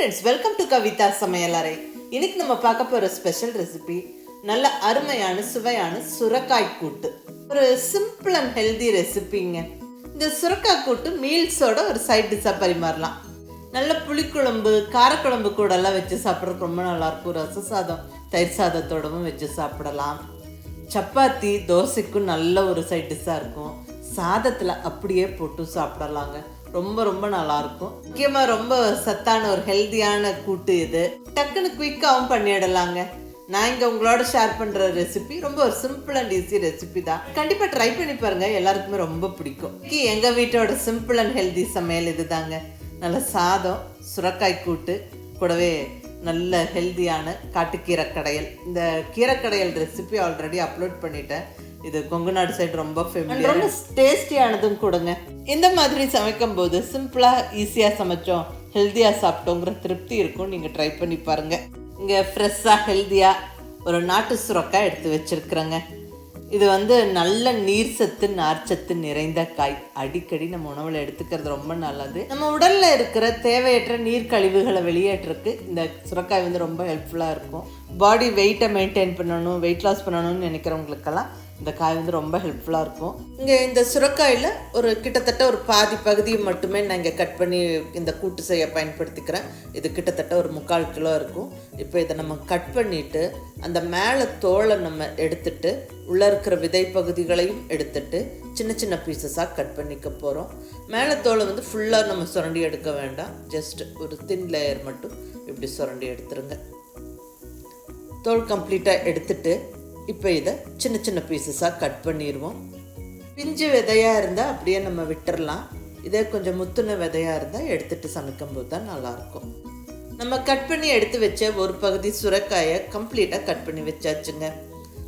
Friends, welcome to Kavitha சமையலறை. இன்னைக்கு நம்ம பார்க்க போகிற ஸ்பெஷல் ரெசிபி நல்ல அருமையான சுவையான சுரக்காய் கூட்டு. ஒரு சிம்பிள் அண்ட் ஹெல்தி ரெசிபிங்க. இந்த சுரக்காய் கூட்டு மீல்ஸோட ஒரு சைட் டிஷ்ஷாக பரிமாறலாம். நல்ல புளிக்குழம்பு காரக்குழம்பு கூடலாம் வச்சு சாப்பிட்றதுக்கு ரொம்ப நல்லாயிருக்கும். ரச சாதம் தயிர் சாதத்தோடவும் வச்சு சாப்பிடலாம். சப்பாத்தி தோசைக்கும் நல்ல ஒரு சைட் டிஷ்ஷாக இருக்கும். சாதத்தில் அப்படியே போட்டு சாப்பிடலாங்க. ரொம்ப ரொம்ப நல்லாயிருக்கும். முக்கியமாக ரொம்ப சத்தான ஒரு ஹெல்த்தியான கூட்டு இது. டக்குன்னு குயிக்காகவும் பண்ணிடலாங்க. நான் இங்கே உங்களோட ஷேர் பண்ணுற ரெசிபி ரொம்ப ஒரு சிம்பிள் அண்ட் ஈஸி ரெசிபி தான். கண்டிப்பாக ட்ரை பண்ணி பாருங்கள், எல்லாருக்குமே ரொம்ப பிடிக்கும். எங்கள் வீட்டோட சிம்பிள் அண்ட் ஹெல்தி சமையல் இது தாங்க. நல்ல சாதம், சுரக்காய் கூட்டு, கூடவே நல்ல ஹெல்த்தியான காட்டுக்கீரை கடையல். இந்த கீரைக்கடையல் ரெசிபி ஆல்ரெடி அப்லோட் பண்ணிட்டேன். இது கொங்கு நாடு சைடு ரொம்ப ஃபேமஸ், ரொம்ப டேஸ்டியானதும் கொடுங்க. இந்த மாதிரி சமைக்கும் போது சிம்பிளாக ஈஸியாக சமைச்சோம், ஹெல்த்தியாக சாப்பிட்டோங்கிற திருப்தி இருக்கும். நீங்கள் ட்ரை பண்ணி பாருங்கள். இங்கே ஃப்ரெஷ்ஷாக ஹெல்த்தியாக ஒரு நாட்டு சுரக்காய் எடுத்து வச்சுருக்குறேங்க. இது நல்ல நீர் சத்து நார்ச்சத்து நிறைந்த காய். அடிக்கடி நம்ம உணவில் எடுத்துக்கிறது ரொம்ப நல்லது. நம்ம உடலில் இருக்கிற தேவையற்ற நீர் கழிவுகளை வெளியேற்றுறதுக்கு இந்த சுரக்காய் ரொம்ப ஹெல்ப்ஃபுல்லாக இருக்கும். பாடி வெயிட்டை மெயின்டைன் பண்ணணும், வெயிட் லாஸ் பண்ணணும்னு நினைக்கிறவங்களுக்கெல்லாம் இந்த காய் ரொம்ப ஹெல்ப்ஃபுல்லாக இருக்கும். இங்கே இந்த சுரக்காயில் ஒரு கிட்டத்தட்ட ஒரு பாதி பகுதியை மட்டுமே நான் இங்கே கட் பண்ணி இந்த கூட்டு செய்ய பயன்படுத்திக்கிறேன். இது கிட்டத்தட்ட ஒரு 3/4 கிலோ இருக்கும். இப்போ இதை நம்ம கட் பண்ணிவிட்டு அந்த மேலே தோலை நம்ம எடுத்துட்டு உள்ளே இருக்கிற விதை பகுதிகளையும் எடுத்துட்டு சின்ன சின்ன பீசஸாக கட் பண்ணிக்க போகிறோம். மேலே தோலை ஃபுல்லாக நம்ம சுரண்டி எடுக்க வேண்டாம். ஜஸ்ட் ஒரு தின் லேயர் மட்டும் இப்படி சுரண்டி எடுத்துருங்க. தோல் கம்ப்ளீட்டாக எடுத்துட்டு இப்போ இதை சின்ன சின்ன பீசஸாக கட் பண்ணிடுவோம். பிஞ்சு விதையாக இருந்தால் அப்படியே நம்ம விட்டுறலாம். இதே கொஞ்சம் முத்துன விதையாக இருந்தால் எடுத்துகிட்டு சமைக்கும்போது தான் நல்லாயிருக்கும். நம்ம கட் பண்ணி எடுத்து வச்ச ஒரு பகுதி சுரைக்காயை கம்ப்ளீட்டாக கட் பண்ணி வச்சாச்சுங்க.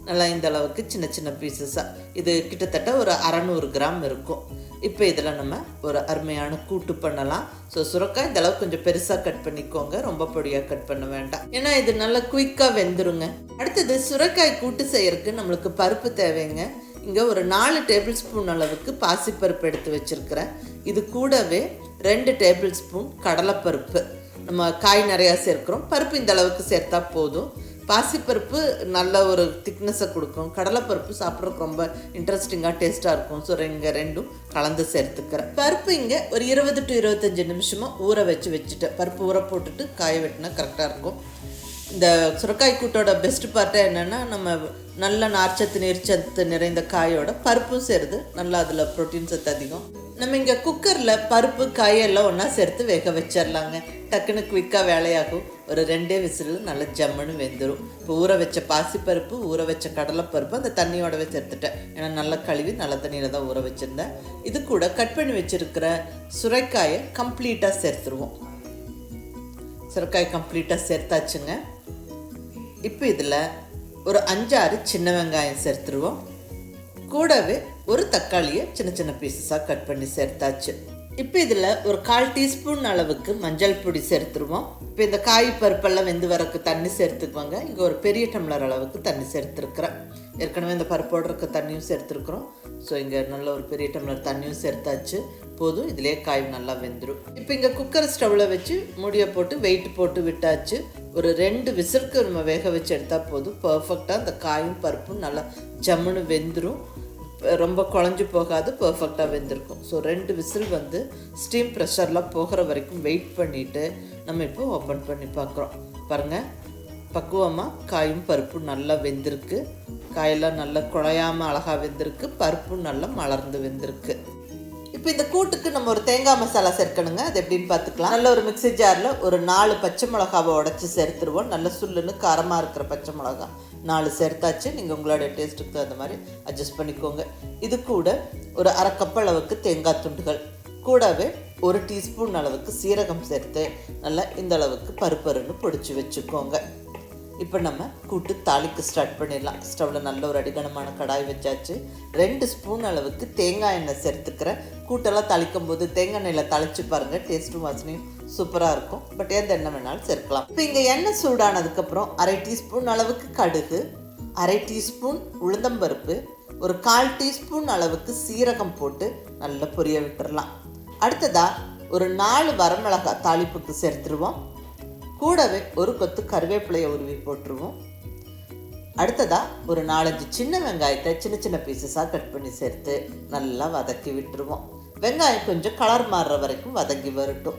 நல்லா இந்த அளவுக்கு சின்ன சின்ன பீசஸாக. இது கிட்டத்தட்ட ஒரு 600 கிராம் இருக்கும். இப்போ இதில் நம்ம ஒரு அருமையான கூட்டு பண்ணலாம். ஸோ சுரக்காய் இந்த அளவுக்கு கொஞ்சம் பெருசாக கட் பண்ணிக்கோங்க, ரொம்ப பொடியாக கட் பண்ண வேண்டாம், ஏன்னா இது நல்லா குயிக்காக வெந்துருங்க. அடுத்தது சுரக்காய் கூட்டு செய்யறதுக்கு நம்மளுக்கு பருப்பு தேவைங்க. இங்கே ஒரு 4 டேபிள் ஸ்பூன் அளவுக்கு பாசிப்பருப்பு எடுத்து வச்சுருக்கிறேன். இது கூடவே 2 டேபிள் ஸ்பூன் கடலைப்பருப்பு. நம்ம காய் நிறையா சேர்க்குறோம், பருப்பு இந்த அளவுக்கு சேர்த்தா போதும். பாசிப்பருப்பு நல்ல ஒரு திக்னஸை கொடுக்கும், கடலைப்பருப்பு சாப்பிட்றதுக்கு ரொம்ப இன்ட்ரெஸ்டிங்காக டேஸ்ட்டாக இருக்கும். ஸோ இங்கே ரெண்டும் கலந்து சேர்த்துக்கிறேன். பருப்பு இங்கே ஒரு 20 to 25 நிமிஷமாக ஊற வச்சுட்டேன். பருப்பு ஊற போட்டுட்டு காய வெட்டினா கரெக்டாக இருக்கும். இந்த சுரக்காய் கூட்டோட பெஸ்ட் பார்ட்டே என்னென்னா, நம்ம நல்ல நார்ச்சத்து நீர்ச்சத்து நிறைந்த காயோட பருப்பும் சேருது, நல்லா அதில் ப்ரோட்டீன் சத்து அதிகம். நம்ம இங்கே குக்கரில் பருப்பு காயெல்லாம் ஒன்றா சேர்த்து வேக வச்சிடலாங்க. டக்குன்னு குயிக்காக வேலையாகும். ஒரு 2 விசில் நல்லா ஜம்முன்னு வெந்துடும். இப்போ ஊற வச்ச பாசிப்பருப்பு, ஊற வச்ச கடலைப்பருப்பு அந்த தண்ணியோடவே சேர்த்துட்டேன், ஏன்னா நல்லா கழுவி நல்ல தண்ணியில் தான் ஊற வச்சுருந்தேன். இது கூட கட் பண்ணி வச்சுருக்கிற சுரைக்காயை கம்ப்ளீட்டாக சேர்த்துருவோம். சுரைக்காய் கம்ப்ளீட்டாக சேர்த்தாச்சுங்க. இப்போ இதில் ஒரு 5-6 சின்ன வெங்காயம் சேர்த்துருவோம். கூடவே ஒரு தக்காளியை சின்ன சின்ன பீசஸாக கட் பண்ணி சேர்த்தாச்சு. இப்போ இதில் ஒரு 1/4 டீஸ்பூன் அளவுக்கு மஞ்சள் பொடி சேர்த்துருவோம். இப்போ இந்த காய் பருப்பெல்லாம் வெந்து வரக்கு தண்ணி சேர்த்துக்குவாங்க. இங்கே ஒரு பெரிய டம்ளர் அளவுக்கு தண்ணி சேர்த்துருக்குறேன். ஏற்கனவே இந்த பருப்போடு இருக்க தண்ணியும் சேர்த்துருக்குறோம். ஸோ இங்கே நல்ல ஒரு பெரிய டம்ளர் தண்ணியும் சேர்த்தாச்சு. போதும், இதிலே காய் நல்லா வெந்துடும். இப்போ இங்கே குக்கர் ஸ்டவ்வில் வச்சு மூடியை போட்டு வெயிட் போட்டு விட்டாச்சு. ஒரு 2 விசிலுக்கு நம்ம வேக வச்சு எடுத்தால் போதும். பர்ஃபெக்டாக அந்த காயும் பருப்பும் நல்லா ஜம்முன்னு வெந்துடும். ரொம்ப குழஞ்சி போகாது, பர்ஃபெக்டாக வெந்திருக்கும். ஸோ 2 விசில் ஸ்டீம் ப்ரெஷர்லாம் போகிற வரைக்கும் வெயிட் பண்ணிவிட்டு நம்ம இப்போ ஓப்பன் பண்ணி பார்க்குறோம். பாருங்கள், பக்குவமாக காயும் பருப்பும் நல்லா வெந்திருக்கு. காயெல்லாம் நல்லா குழையாமல் அழகாக வெந்திருக்கு, பருப்பும் நல்லா மலர்ந்து வெந்திருக்கு. இப்போ இந்த கூட்டுக்கு நம்ம ஒரு தேங்காய் மசாலா சேர்க்கணுங்க. அது எப்படின்னு பார்த்துக்கலாம். நல்ல ஒரு மிக்ஸி ஜாரில் ஒரு 4 பச்சை மிளகாவை உடச்சி சேர்த்துருவோம். நல்ல சுல்லுன்னு காரமாக இருக்கிற பச்சை மிளகா 4 சேர்த்தாச்சு. நீங்கள் உங்களோட டேஸ்ட்டுக்கு தகுந்த மாதிரி அட்ஜஸ்ட் பண்ணிக்கோங்க. இது கூட ஒரு 1/2 கப் அளவுக்கு தேங்காய் துண்டுகள், கூடவே 1 டீஸ்பூன் அளவுக்கு சீரகம் சேர்த்து நல்லா இந்த அளவுக்கு பருப்பருன்னு பொடிச்சு வச்சுக்கோங்க. இப்போ நம்ம கூட்டு தாளிக்கு ஸ்டார்ட் பண்ணிடலாம். ஸ்டவ்வில் நல்ல ஒரு அடிகனமான கடாய் வச்சாச்சு. 2 ஸ்பூன் அளவுக்கு தேங்காய் எண்ணெய் சேர்த்துக்கிறேன். கூட்டெல்லாம் தாளிக்கும் போது தேங்காய் எண்ணெயில் தாளித்து பாருங்கள், டேஸ்ட்டும் வாசனையும் சூப்பராக இருக்கும். பட் எந்த எண்ணெய் வேணாலும் சேர்க்கலாம். இப்போ இங்கே எண்ணெய் சூடானதுக்கப்புறம் 1/2 டீஸ்பூன் அளவுக்கு கடுகு, 1/2 டீஸ்பூன் உளுந்தம்பருப்பு, ஒரு 1/4 டீஸ்பூன் அளவுக்கு சீரகம் போட்டு நல்லா பொரிய விட்டுடலாம். அடுத்ததாக ஒரு 4 வரமிளகாய் தாளிப்புக்கு சேர்த்துருவோம். கூடவே ஒரு கொத்து கருவேப்பிலையை உருவி போட்டுருவோம். அடுத்ததாக ஒரு 4-5 சின்ன வெங்காயத்தை சின்ன சின்ன பீசஸாக கட் பண்ணி சேர்த்து நல்லா வதக்கி விட்டுருவோம். வெங்காயம் கொஞ்சம் கலர் மாறுற வரைக்கும் வதங்கி வரட்டும்.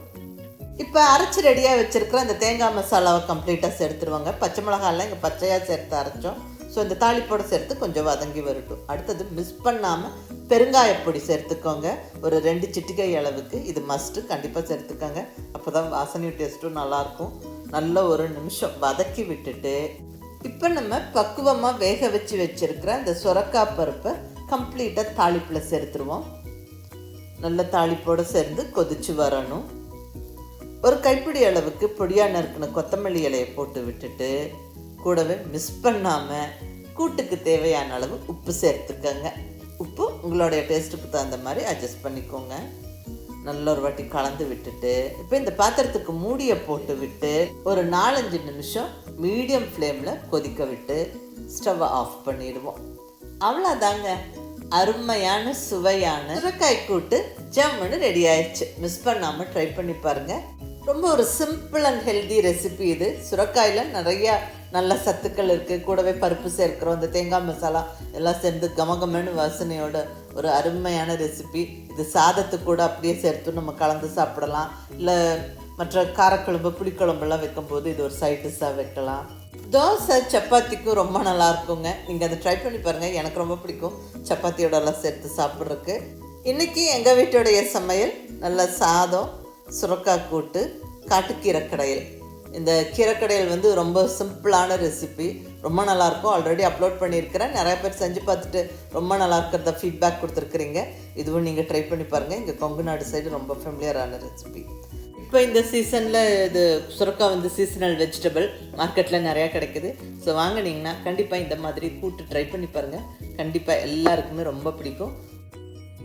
இப்போ அரைச்சி ரெடியாக வச்சுருக்கிற அந்த தேங்காய் மசாலாவை கம்ப்ளீட்டாக சேர்த்துருவாங்க. பச்சை மிளகாலாம் இங்கே பச்சையாக சேர்த்து அரைச்சோம். ஸோ இந்த தாளிப்போடு சேர்த்து கொஞ்சம் வதங்கி வரட்டும். அடுத்தது மிஸ் பண்ணாமல் பெருங்காயப்பொடி சேர்த்துக்கோங்க. ஒரு 2 சிட்டிகை அளவுக்கு. இது மஸ்ட்டு, கண்டிப்பாக சேர்த்துக்கோங்க. அப்போ தான் வாசனையும் டேஸ்ட்டும் நல்லாயிருக்கும். நல்ல ஒரு நிமிஷம் வதக்கி விட்டுட்டு இப்போ நம்ம பக்குவமாக வேக வச்சு வச்சுருக்கிற அந்த சுரக்காய் பருப்பை கம்ப்ளீட்டாக தாளிப்பில் சேர்த்துருவோம். நல்ல தாளிப்போடு சேர்ந்து கொதிச்சு வரணும். ஒரு கைப்பிடி அளவுக்கு பொடியாக நறுக்கின கொத்தமல்லி இலையை போட்டு விட்டுட்டு கூடவே மிஸ் பண்ணாமல் கூட்டுக்கு தேவையான அளவு உப்பு சேர்த்துக்கோங்க. உப்பு உங்களுடைய டேஸ்ட்டுக்கு தகுந்த மாதிரி அட்ஜஸ்ட் பண்ணிக்கோங்க. நல்ல ஒரு வாட்டி கலந்து விட்டுட்டு இப்போ இந்த பாத்திரத்துக்கு மூடியை போட்டு விட்டு ஒரு 4-5 நிமிஷம் மீடியம் ஃப்ளேமில் கொதிக்க விட்டு ஸ்டவ்வை ஆஃப் பண்ணிடுவோம். அவ்வளோதாங்க, அருமையான சுவையான சுரைக்காய் கூட்டு ஜம்முன்னு ரெடி ஆயிடுச்சு. மிஸ் பண்ணாமல் ட்ரை பண்ணி பாருங்கள். ரொம்ப ஒரு சிம்பிள் அண்ட் ஹெல்தி ரெசிபி இது. சுரைக்காயில் நிறையா நல்ல சத்துக்கள் இருக்குது. கூடவே பருப்பு சேர்க்கிறோம். இந்த தேங்காய் மசாலா எல்லாம் சேர்ந்து கமகமன்னு வாசனையோட ஒரு அருமையான ரெசிபி இது. சாதத்துக்கு கூட அப்படியே சேர்த்து நம்ம கலந்து சாப்பிடலாம். இல்லை மற்ற காரக்குழம்பு புளிக்குழம்புலாம் வைக்கும்போது இது ஒரு சைட் டிஷ்ஷாக வைக்கலாம். தோசை சப்பாத்திக்கும் ரொம்ப நல்லா இருக்குங்க. நீங்கள் அதை ட்ரை பண்ணி பாருங்கள். எனக்கு ரொம்ப பிடிக்கும் சப்பாத்தியோடலாம் சேர்த்து சாப்பிட்றதுக்கு. இன்றைக்கி எங்கள் வீட்டுடைய சமையல் நல்ல சாதம், சுரக்காய் கூட்டு, காட்டுக்கீரை கடையல். இந்த கீரைக்கடையல் வந்து ரொம்ப சிம்பிளான ரெசிபி, ரொம்ப நல்லாயிருக்கும். ஆல்ரெடி அப்லோட் பண்ணியிருக்கிறேன். நிறைய பேர் செஞ்சு பார்த்துட்டு ரொம்ப நல்லா இருக்கிறத ஃபீட்பேக் கொடுத்துருக்குறீங்க. இதுவும் நீங்கள் ட்ரை பண்ணி பாருங்கள். இங்கே கொங்கு நாடு சைடு ரொம்ப ஃபெமிலியரான ரெசிபி. இப்போ இந்த சீசனில் இது சுரக்காய் வந்து சீசனல் வெஜிடபிள் மார்க்கெட்டில் நிறையா கிடைக்குது. ஸோ வாங்கினீங்கன்னா கண்டிப்பாக இந்த மாதிரி கூட்டு ட்ரை பண்ணி பாருங்கள். கண்டிப்பாக எல்லாருக்குமே ரொம்ப பிடிக்கும்.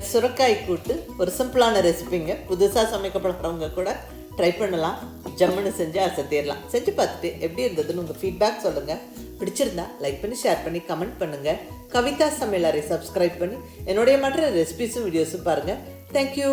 சுரைக்காய் கூட்டு ஒரு சிம்பிளான ரெசிபிங்க. புதுசாக சமைக்கப்படுறவங்க கூட ட்ரை பண்ணலாம். ஜம்முன்னு செஞ்சு அசத்திடலாம். செஞ்சு பார்த்துட்டு எப்படி இருந்ததுன்னு உங்கள் ஃபீட்பேக் சொல்லுங்கள். பிடிச்சிருந்தா லைக் பண்ணி ஷேர் பண்ணி கமெண்ட் பண்ணுங்கள். கவிதா சமையலறை சப்ஸ்கிரைப் பண்ணி என்னுடைய மற்ற ரெசிபிஸும் வீடியோஸும் பாருங்கள். தேங்க்யூ.